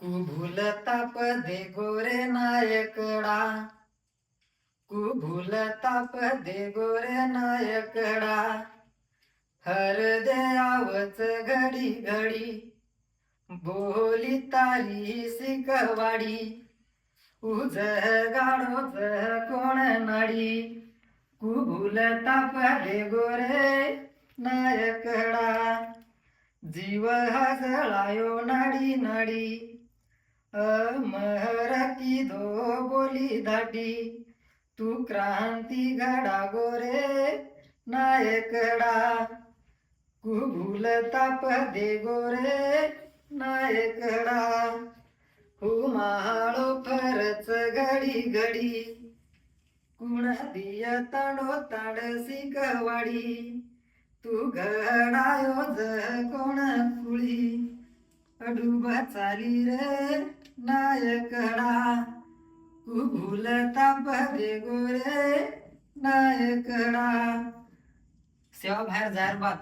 कुभुलता पदे गोरे नायकडा, कुभुलता पदे गोरे नायकडा, हर देवाच घडी घडी, बोली तारी शिकवाडी, उज गाडो कोण नाडी, कुभुलता पदे गोरे नायकडा, जीव हजळायो नाडी नाडी, अमरकी दो बोली दाटी, तू क्रांती घडा गोरे नायकडा, कुभुलता पदे गोरे नायकडा, हुमाळो फरच घडी घडी, कुण दिय तांडो तांड शिकवाडी, तू घडायो कोण कुळी, डुबा चाली रे नायकडा, कुभुलता पदे गोरे नायकडा. सेवा बाहेर जाहीर बात